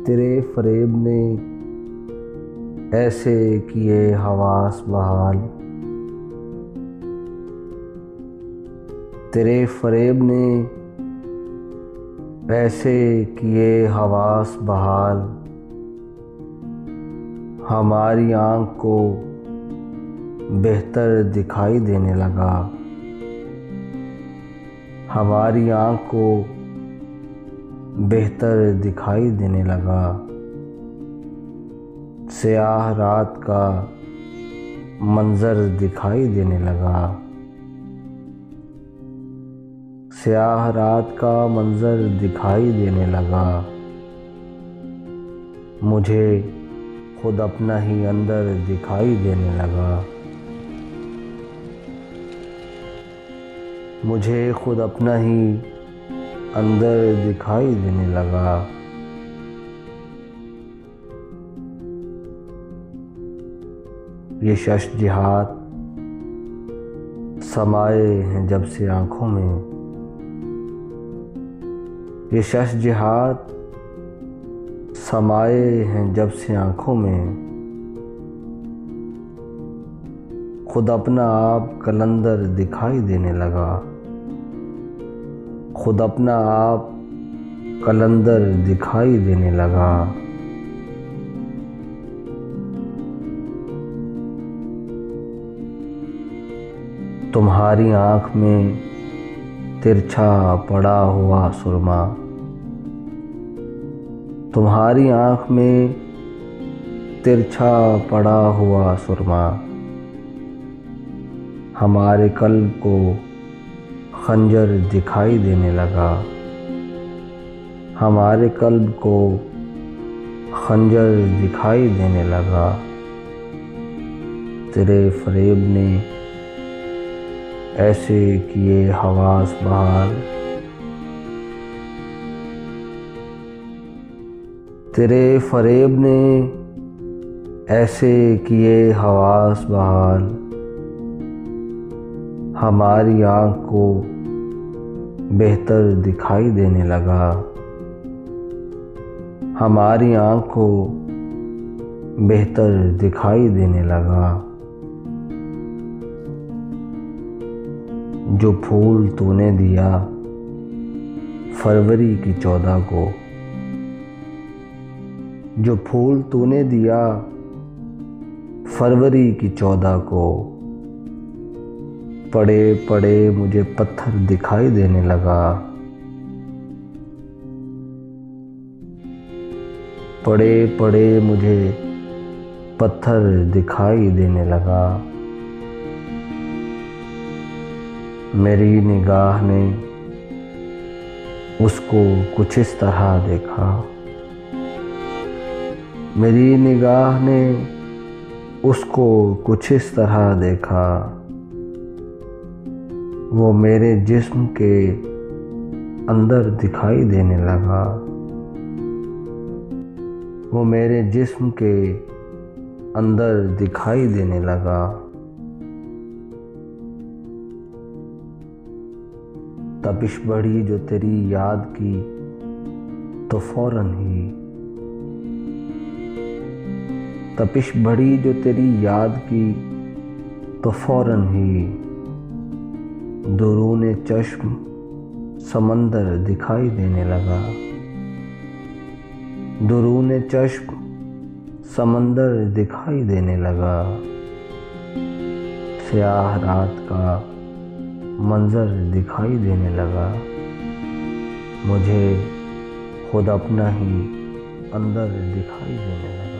तेरे फ़रेब ने ऐसे किए हवास बहाल, तेरे फ़रेब ने ऐसे किए हवास बहाल। हमारी आँख को बेहतर दिखाई देने लगा, हमारी आँख को बेहतर दिखाई देने लगा। स्याह रात का मंज़र दिखाई देने लगा, स्याह रात का मंज़र दिखाई देने लगा। मुझे खुद अपना ही अंदर दिखाई देने लगा, मुझे खुद अपना ही अंदर दिखाई देने लगा। ये शश-जिहाद समाए हैं जब से आँखों में, ये शश-जिहाद समाए हैं जब से आँखों में। खुद अपना आप कलंदर दिखाई देने लगा, खुद अपना आप कलंदर दिखाई देने लगा। तुम्हारी आँख में तिरछा पड़ा हुआ सुरमा, तुम्हारी आँख में तिरछा पड़ा हुआ सुरमा। हमारे कल्ब को खंजर दिखाई देने लगा, हमारे कल्ब को खंजर दिखाई देने लगा। तेरे फ़रेब ने ऐसे किए हवास बहाल, तेरे फ़रेब ने ऐसे किए हवास बहाल। हमारी आँख को बेहतर दिखाई देने लगा, हमारी आँख को बेहतर दिखाई देने लगा। जो फूल तूने दिया फरवरी की 14 को, जो फूल तूने दिया फरवरी की 14 को, पड़े पड़े मुझे पत्थर दिखाई देने लगा, पड़े पड़े मुझे पत्थर दिखाई देने लगा। मेरी निगाह ने उसको कुछ इस तरह देखा, मेरी निगाह ने उसको कुछ इस तरह देखा। वो मेरे जिस्म के अंदर दिखाई देने लगा, वो मेरे जिस्म के अंदर दिखाई देने लगा। तपिश बढ़ी जो तेरी याद की तो फौरन ही, तपिश बढ़ी जो तेरी याद की तो फौरन ही। दुरूने चश्म समंदर दिखाई देने लगा, दुरूने चश्म समंदर दिखाई देने लगा। स्याह रात का मंज़र दिखाई देने लगा, मुझे खुद अपना ही अंदर दिखाई देने लगा।